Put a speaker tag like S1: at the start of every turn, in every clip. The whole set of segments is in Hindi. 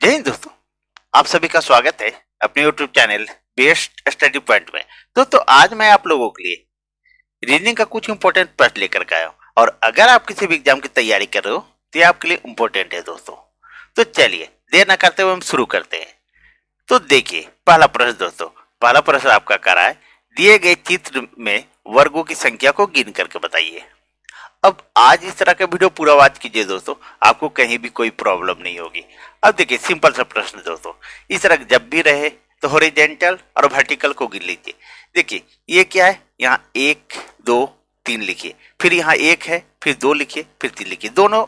S1: जय हिंद दोस्तों, आप सभी का स्वागत है अपने YouTube channel best study point में। दोस्तों आज मैं आप लोगों के लिए रीजनिंग का कुछ इंपॉर्टेंट प्रश्न लेकर के आया हूँ और अगर आप किसी भी एग्जाम की तैयारी कर रहे हो तो ये आपके लिए इंपॉर्टेंट है दोस्तों। तो चलिए देर न करते हुए हम शुरू करते हैं। तो देखिए पहला प्रश्न दोस्तों, पहला प्रश्न आपका कह रहा है दिए गए चित्र में वर्गों की संख्या को गिन करके बताइए। अब आज इस तरह का वीडियो पूरा वॉच कीजिए दोस्तों, आपको कहीं भी कोई प्रॉब्लम नहीं होगी। अब देखिए सिंपल सा प्रश्न दोस्तों, इस तरह जब भी रहे तो हॉरिजॉन्टल और वर्टिकल को गिन लीजिए। देखिए ये क्या है, यहाँ 1 2 3 लिखिए, फिर यहाँ 1 है, फिर 2 लिखिए, फिर 3 लिखिए। दोनों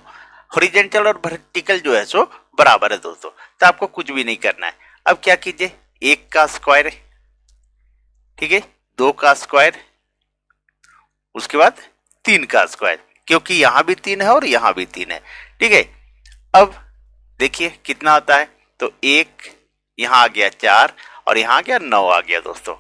S1: हॉरिजॉन्टल और वर्टिकल जो है सो बराबर है दोस्तों, तो आपको कुछ भी नहीं करना है। अब क्या कीजिए, 1 का स्क्वायर, ठीक है, 2 का स्क्वायर, उसके बाद 3 का स्क्वायर, क्योंकि यहां भी 3 है और यहां भी 3 है, ठीक है। अब देखिए कितना आता है, तो 1 यहां आ गया 4 और यहां आ गया 9 आ गया दोस्तों,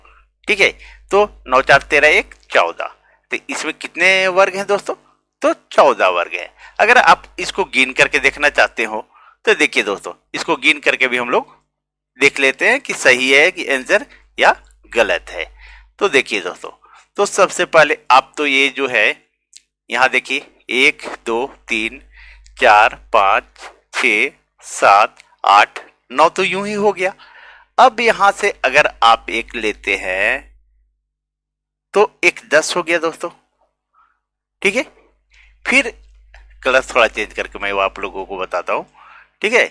S1: ठीक है। तो 9 4 13 1 14, तो इसमें कितने वर्ग हैं दोस्तों, तो 14 वर्ग है। अगर आप इसको गिन करके देखना चाहते हो तो देखिए दोस्तों, इसको गिन करके भी हम लोग देख लेते हैं कि सही है कि आंसर या गलत है। तो देखिए दोस्तों, तो सबसे पहले आप तो ये जो है यहाँ देखिए 1 2 3 4 5 6 7 8 9 तो यूं ही हो गया। अब यहां से अगर आप एक लेते हैं तो एक 10 हो गया दोस्तों, ठीक है। फिर कलर थोड़ा चेंज करके मैं वो आप लोगों को बताता हूं, ठीक है।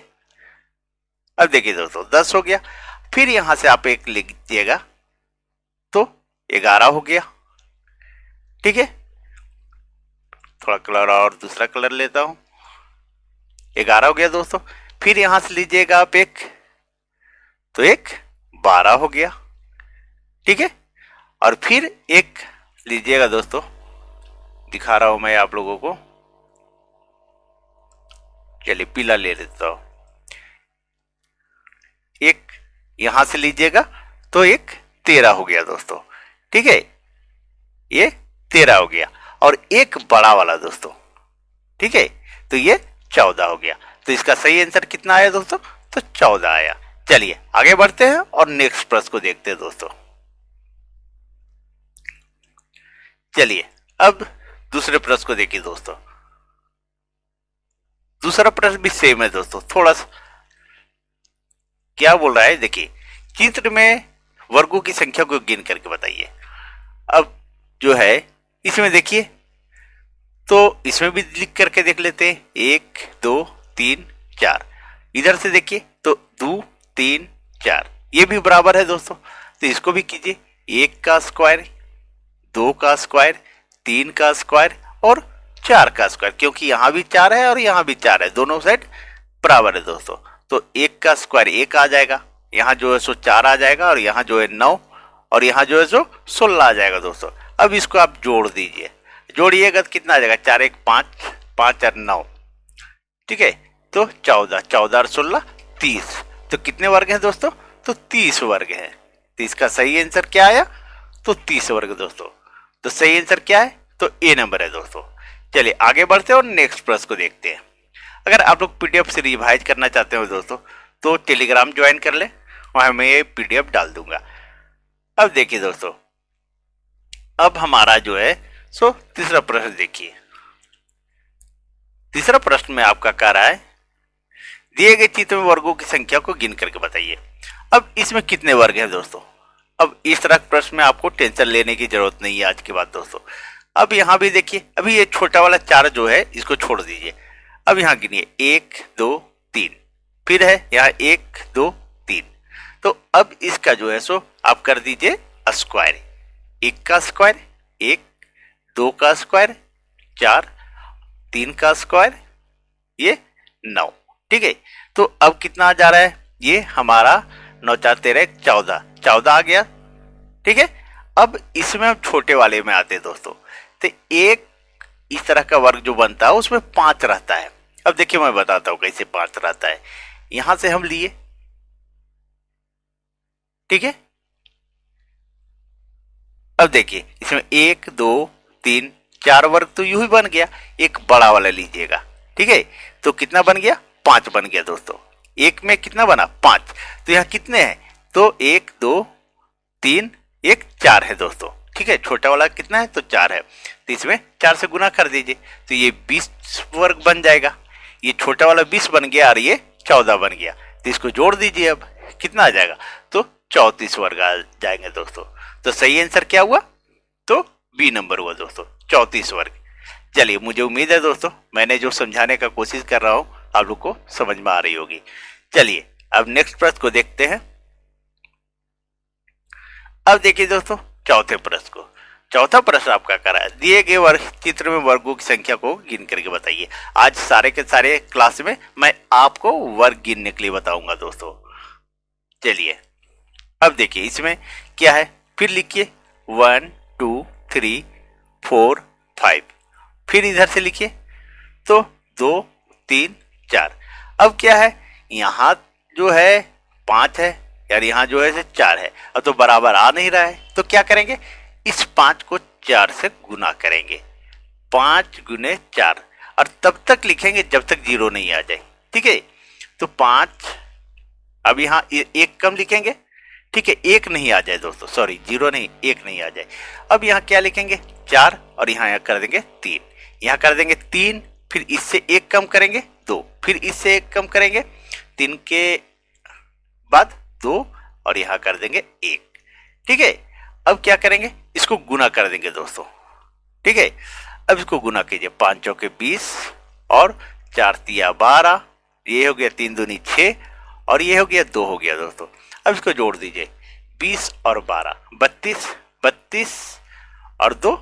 S1: अब देखिए दोस्तों 10 हो गया, फिर यहां से आप एक लिख दीजिएगा तो 11 हो गया, ठीक है। थोड़ा कलर और दूसरा कलर लेता हूं, 11 हो गया दोस्तों। फिर यहां से लीजिएगा आप एक, तो एक 12 हो गया, ठीक है। और फिर एक लीजिएगा दोस्तों, दिखा रहा हूं मैं आप लोगों को, चलिए पीला ले लेता हूं। एक यहां से लीजिएगा तो एक 13 हो गया दोस्तों, ठीक है, ये 13 हो गया। और एक बड़ा वाला दोस्तों, ठीक है, तो ये 14 हो गया। तो इसका सही आंसर कितना आया दोस्तों, तो 14 आया। चलिए आगे बढ़ते हैं और नेक्स्ट प्रश्न को देखते हैं दोस्तों। चलिए अब दूसरे प्रश्न को देखिए दोस्तों। दूसरा प्रश्न भी सेम है दोस्तों, थोड़ा सा क्या बोल रहा है, देखिए चित्र में वर्गों की संख्या को गिन करके बताइए। अब जो है इसमें देखिए, तो इसमें भी लिख करके देख लेते हैं, 1 2 3 4। इधर से देखिए तो 2 3 4, ये भी बराबर है दोस्तों, तो इसको भी कीजिए, 1 का स्क्वायर, 2 का स्क्वायर, 3 का स्क्वायर और 4 का स्क्वायर, क्योंकि यहां भी 4 है और यहां भी 4 है, दोनों साइड बराबर है दोस्तों। तो 1 का स्क्वायर 1 आ जाएगा, यहाँ जो है सो 4 आ जाएगा और यहाँ जो है 9 और यहाँ जो है सो 16 आ जाएगा दोस्तों। अब इसको आप जोड़ दीजिए, जोड़िएगा तो कितना आ जाएगा, 4 1 5 5 4 9, ठीक है। तो 14 14 और 16 30, तो कितने वर्ग हैं दोस्तों, तो 30 वर्ग हैं। तो इसका सही आंसर क्या आया, तो 30 वर्ग दोस्तों। तो सही आंसर क्या है, तो ए नंबर है दोस्तों। चलिए आगे बढ़ते हैं और नेक्स्ट प्रश्न को देखते हैं। अगर आप लोग पीडीएफ से रिवाइज करना चाहते हो दोस्तों तो टेलीग्राम ज्वाइन कर ले, वहां मैं ये पीडीएफ डाल दूंगा। अब देखिए दोस्तों, अब हमारा जो है सो तीसरा प्रश्न देखिए। तीसरा प्रश्न में आपका कह रहा है दिए गए चित्र में वर्गों की संख्या को गिन करके बताइए। अब इसमें कितने वर्ग हैं दोस्तों, अब इस तरह के प्रश्न में आपको टेंशन लेने की जरूरत नहीं है आज के बाद दोस्तों। अब यहां भी देखिए, अभी ये छोटा वाला 4 जो है इसको छोड़ दीजिए। अब यहां गिनिए 1 2 3, फिर है यहाँ 1 2 3। तो अब इसका जो है सो आप कर दीजिए स्क्वायर, 1 का स्क्वायर 1, 2 का स्क्वायर 4, 3 का स्क्वायर ये 9, ठीक है। तो अब कितना आ जा रहा है, ये हमारा 9 4 13 14 14 आ गया, ठीक है। अब इसमें हम छोटे वाले में आते हैं दोस्तों, तो एक इस तरह का वर्ग जो बनता है उसमें 5 रहता है। अब देखिए मैं बताता हूं कैसे 5 रहता है। यहां से हम लिए, ठीक है। अब देखिए इसमें 1 2 3 4 वर्ग तो यूं ही बन गया, एक बड़ा वाला लीजिएगा, ठीक है। तो कितना बन गया, 5 बन गया दोस्तों, एक में कितना बना 5, तो यहाँ कितने हैं, तो 1 2 3 1 4 है दोस्तों। ठीक है, छोटा वाला कितना है, तो 4 है, तो इसमें 4 से गुना कर दीजिए, तो ये 20 वर्ग बन जाएगा। ये छोटा वाला 20 बन गया और ये 14 बन गया, तो इसको जोड़ दीजिए, अब कितना आ जाएगा, तो 34 वर्ग आ जाएंगे दोस्तों। तो सही आंसर क्या हुआ, तो बी नंबर हुआ दोस्तों, 34 वर्ग। चलिए, मुझे उम्मीद है दोस्तों मैंने जो समझाने का कोशिश कर रहा हूं आप लोग को समझ में आ रही होगी। चलिए अब नेक्स्ट प्रश्न को देखते हैं। अब देखिए दोस्तों चौथे प्रश्न को। चौथा प्रश्न आपका करा है, दिए गए वर्ग चित्र में वर्गों की संख्या को गिन करके बताइए। आज सारे के सारे क्लास में मैं आपको वर्ग गिनने के लिए बताऊंगा दोस्तों। चलिए अब देखिए इसमें क्या है, फिर लिखिए 1 2 3 4 5, फिर इधर से लिखिए तो 2 3 4। अब क्या है, यहाँ जो है 5 है यार, यहाँ जो है 4 है, अब तो बराबर आ नहीं रहा है, तो क्या करेंगे, इस 5 को 4 से गुना करेंगे, 5 गुने 4, और तब तक लिखेंगे जब तक 0 नहीं आ जाए। ठीक है, तो 5, अब यहाँ 1 कम लिखेंगे, ठीक है, 1 नहीं आ जाए दोस्तों, सॉरी 0 नहीं, 1 नहीं आ जाए। अब यहाँ क्या लिखेंगे 4, और यहाँ कर देंगे 3, यहाँ कर देंगे 3, फिर इससे 1 कम करेंगे 2, फिर इससे 1 कम करेंगे 3 के बाद 2, और यहाँ कर देंगे 1। ठीक है, अब क्या करेंगे, इसको गुना कर देंगे दोस्तों। ठीक है, अब इसको गुना कीजिए, 5 चौके 20 और 4 तिया 12, ये हो गया 3 दूनी 6, और ये हो गया 2 हो गया दोस्तों। अब इसको जोड़ दीजिए, 20 और 12 32, 32 और 2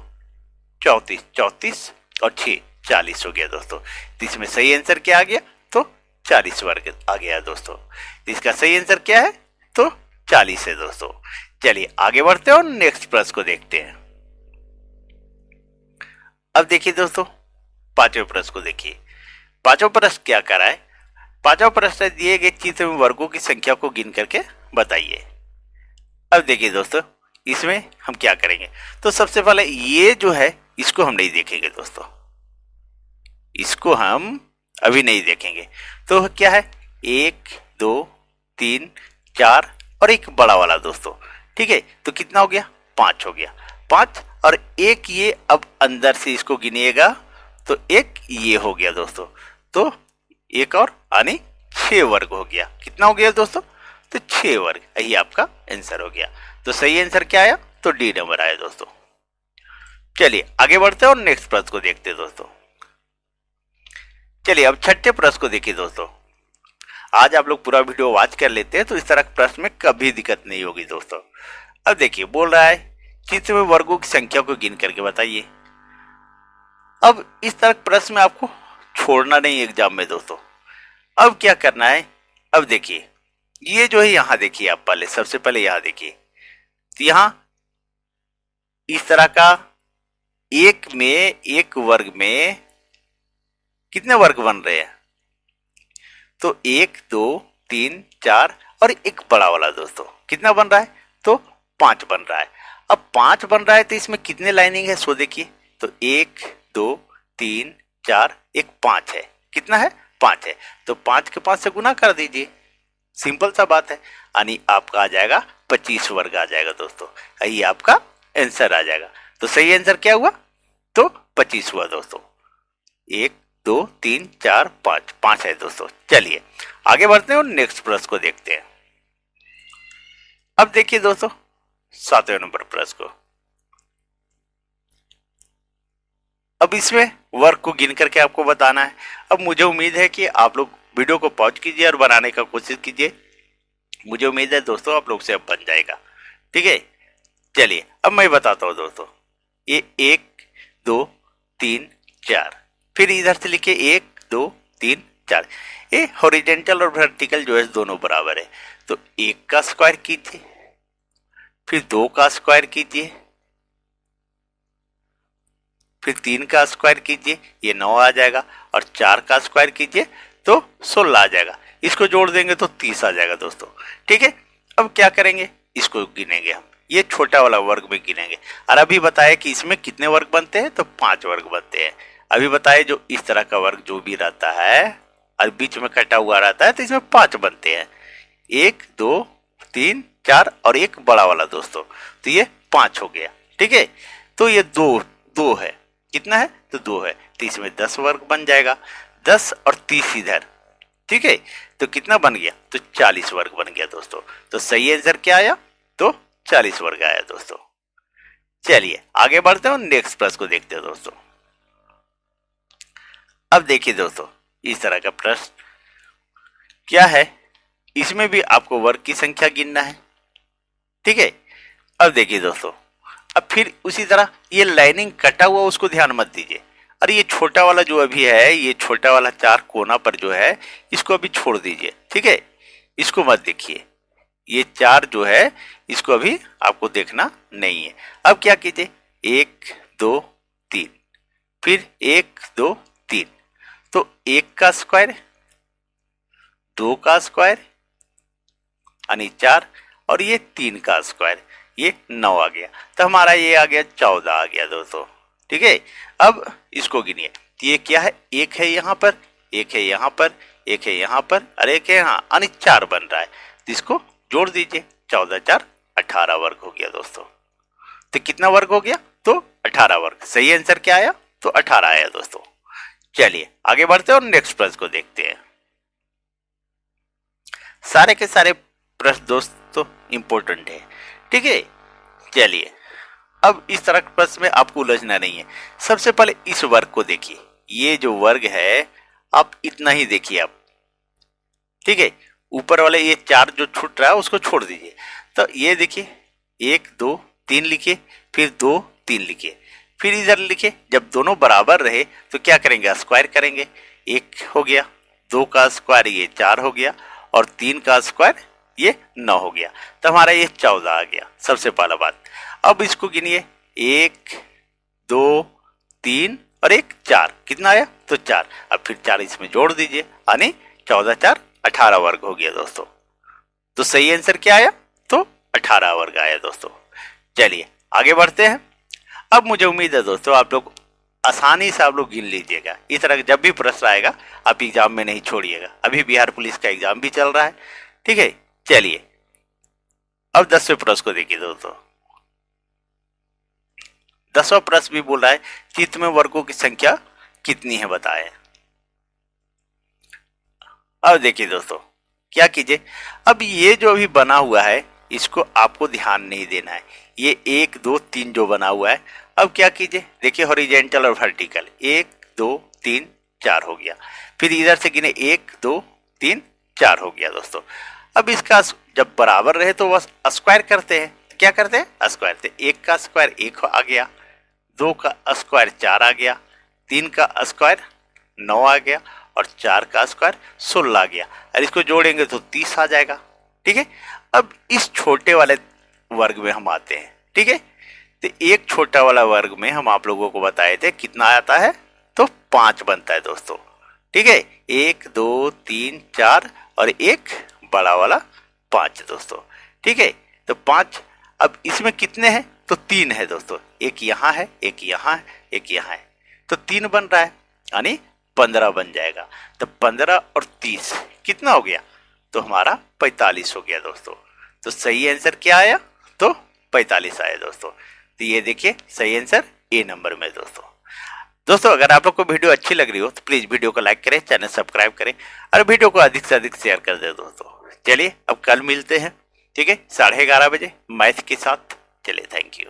S1: 34, 34 और 6 40 हो गया दोस्तों। तो इसमें सही आंसर क्या आ गया, तो 40 वर्ग आ गया दोस्तों। तो इसका सही आंसर क्या है, तो 40 है दोस्तों। चलिए आगे बढ़ते हैं और नेक्स्ट प्रश्न को देखते हैं। अब देखिए दोस्तों पांचवें प्रश्न को देखिए। पांचवा प्रश्न क्या कर रहा है, पांचवा प्रश्न दिए गए चित्र में वर्गों की संख्या को गिन करके बताइए। अब देखिए दोस्तों इसमें हम क्या करेंगे, तो सबसे पहले ये जो है इसको हम नहीं देखेंगे दोस्तों, इसको हम अभी नहीं देखेंगे। तो क्या है 1 2 3 4 और एक बड़ा वाला दोस्तों। ठीक है, तो कितना हो गया 5 हो गया, 5 और एक ये, अब अंदर से इसको गिनिएगा तो एक ये हो गया दोस्तों, तो एक और यानी 6 वर्ग हो गया। कितना हो गया दोस्तों, तो 6 वर्ग, यही आपका आंसर हो गया। तो सही आंसर क्या आया, तो डी नंबर आया दोस्तों। चलिए आगे बढ़ते हैं और नेक्स्ट प्रश्न को देखते हैं दोस्तों। चलिए अब छठे प्रश्न को देखिए दोस्तों। आज आप लोग पूरा वीडियो वॉच कर लेते हैं तो इस तरह के प्रश्न में कभी दिक्कत नहीं होगी दोस्तों। अब देखिए बोल रहा है चित्र में वर्गों की संख्या को गिन करके बताइए। अब इस तरह के प्रश्न में आपको छोड़ना नहीं एग्जाम में दोस्तों। अब क्या करना है, अब देखिए ये जो है यहाँ देखिए, आप पहले सबसे पहले यहाँ देखिए, तो यहाँ इस तरह का एक वर्ग में कितने वर्ग बन रहे हैं, तो 1 2 3 4 और एक बड़ा वाला दोस्तों कितना बन रहा है, तो 5 बन रहा है। अब 5 बन रहा है तो इसमें कितने लाइनिंग है सो देखिए, तो 1 2 3 4 एक 5 है, कितना है 5 है, तो 5 के 5 से गुना कर दीजिए, सिंपल सा बात है, यानी आपका आ जाएगा 25 वर्ग आ जाएगा दोस्तों, यही आपका आंसर आ जाएगा। तो सही आंसर क्या हुआ, तो 25 हुआ दोस्तों। 1 2 3 4 5, 5 है दोस्तों। चलिए आगे बढ़ते हैं और नेक्स्ट प्रश्न को देखते हैं। अब देखिए दोस्तों 7वें नंबर प्रश्न को। अब इसमें वर्ग को गिन करके आपको बताना है। अब मुझे उम्मीद है कि आप लोग वीडियो को पॉज कीजिए और बनाने का कोशिश कीजिए, मुझे उम्मीद है दोस्तों आप लोग से अब बन जाएगा। ठीक है, चलिए अब मैं बताता हूं दोस्तों। ये 1 2 3 4, फिर इधर से लिखिए 1 2 3 4। ये हॉरिजॉन्टल और वर्टिकल जो है दोनों बराबर है, तो 1 का स्क्वायर कीजिए, फिर 2 का स्क्वायर कीजिए, फिर 3 का स्क्वायर कीजिए, ये 9 आ जाएगा, और 4 का स्क्वायर कीजिए तो 16 आ जाएगा। इसको जोड़ देंगे तो 30 आ जाएगा दोस्तों। ठीक है, अब क्या करेंगे, इसको गिनेंगे हम, ये छोटा वाला वर्ग में गिनेंगे। और अभी बताया कि इसमें कितने वर्ग बनते हैं, तो 5 वर्ग बनते हैं। अभी बताए जो इस तरह का वर्ग जो भी रहता है और बीच में कटा हुआ रहता है तो इसमें 5 बनते हैं। 1 2 3 4 और एक बड़ा वाला दोस्तों, तो ये 5 हो गया। ठीक है, तो ये 2 है, कितना है तो 2 है, तो इसमें 10 वर्ग बन जाएगा। 10 और 30 इधर, ठीक है, तो कितना बन गया तो 40 वर्ग बन गया दोस्तों। तो सही आंसर क्या आया तो 40 वर्ग आया दोस्तों। चलिए आगे बढ़ते हैं और नेक्स्ट प्रश्न को देखते हैं दोस्तों। अब देखिए दोस्तों, इस तरह का प्रश्न क्या है, इसमें भी आपको वर्ग की संख्या गिनना है। ठीक है, अब देखिए दोस्तों, अब फिर उसी तरह ये लाइनिंग कटा हुआ उसको ध्यान मत दीजिए, और ये छोटा वाला जो अभी है, ये छोटा वाला 4 कोना पर जो है इसको अभी छोड़ दीजिए। ठीक है, इसको मत देखिए, ये 4 जो है इसको अभी आपको देखना नहीं है। अब क्या कीजिए, 1 2 3, फिर 1 2 3, तो 1 का स्क्वायर, 2 का स्क्वायर यानी 4, और ये 3 का स्क्वायर, ये 9 आ गया। तो हमारा ये आ गया 14 आ गया दोस्तों। ठीक है, अब इसको गिनिए, ये क्या है, 1 है यहाँ पर, 1 है यहाँ पर, 1 है यहाँ पर, और 1 है यहाँ, यानी 4 बन रहा है। तो इसको जोड़ दीजिए, 14 4 18 वर्ग हो गया दोस्तों। तो कितना वर्ग हो गया तो 18 वर्ग। सही आंसर क्या आया तो 18 आया दोस्तों। चलिए आगे बढ़ते हैं और नेक्स्ट प्रश्न को देखते हैं। सारे के सारे प्रश्न दोस्तों इंपॉर्टेंट है। ठीक है, चलिए अब इस तरह के प्रश्न में आपको उलझना नहीं है। सबसे पहले इस वर्ग को देखिए, ये जो वर्ग है आप इतना ही देखिए आप। ठीक है, ऊपर वाले ये 4 जो छूट रहा है उसको छोड़ दीजिए। तो ये देखिए 1 2 3 लिखिए, फिर 2 3 लिखिए, फिर इधर लिखिए। जब दोनों बराबर रहे तो क्या करेंगे, स्क्वायर करेंगे। 1 हो गया, 2 का स्क्वायर ये 4 हो गया, और 3 का स्क्वायर ये 9 हो गया। तो हमारा ये 14 आ गया, सबसे पहला बात। अब इसको गिनिए, 1 2 3 और 1 4, कितना आया तो 4। अब फिर 4 इसमें जोड़ दीजिए, यानी 14 4 18 वर्ग हो गया दोस्तों। तो सही आंसर क्या आया तो 18 वर्ग आया दोस्तों। चलिए आगे बढ़ते हैं। अब मुझे उम्मीद है दोस्तों आप लोग आसानी से आप लोग गिन लीजिएगा। इस तरह जब भी प्रश्न आएगा आप एग्जाम में नहीं छोड़िएगा। अभी बिहार पुलिस का एग्जाम भी चल रहा है। ठीक है, चलिए अब 10वें प्रश्न को देखिए दोस्तों। 10वां प्रश्न भी बोल रहा है चित्र में वर्गों की संख्या कितनी है बताएं। अब देखिए दोस्तों, क्या कीजिए, अब ये जो अभी बना हुआ है इसको आपको ध्यान नहीं देना है। ये 1 2 3 जो बना हुआ है, अब क्या कीजिए, देखिए हॉरिजॉन्टल और वर्टिकल, 1 2 3 4 हो गया। फिर इधर से गिने 1 2 3 4 हो गया दोस्तों। अब इसका जब बराबर रहे तो बस स्क्वायर करते हैं। क्या करते हैं, स्क्वायर। तो 1 का स्क्वायर 1 आ गया, 2 का स्क्वायर 4 आ गया, 3 का स्क्वायर 9 आ गया, और 4 का स्क्वायर 16 आ गया। और इसको जोड़ेंगे तो 30 आ जाएगा। ठीक है, अब इस छोटे वाले वर्ग में हम आते हैं। ठीक है, तो एक छोटा वाला वर्ग में हम आप लोगों को बताए थे कितना आता है तो 5 बनता है दोस्तों। ठीक है, 1 2 3 4 और एक बड़ा वाला 5 दोस्तों। ठीक है, तो 5, अब इसमें कितने हैं तो 3 है दोस्तों। एक यहाँ है, एक यहाँ है, एक यहाँ है, तो 3 बन रहा है, यानी 15 बन जाएगा। तो 15 और 30 कितना हो गया तो हमारा 45 हो गया दोस्तों। तो सही आंसर क्या आया तो 45 आया दोस्तों। तो ये देखिए सही आंसर ए नंबर में दोस्तों अगर आप लोग को वीडियो अच्छी लग रही हो तो प्लीज वीडियो को लाइक करें, चैनल सब्सक्राइब करें और वीडियो को अधिक से अधिक शेयर कर दें दोस्तों। चलिए अब कल मिलते हैं, ठीक है, 11:30 बजे मैथ के साथ। चलिए, थैंक यू।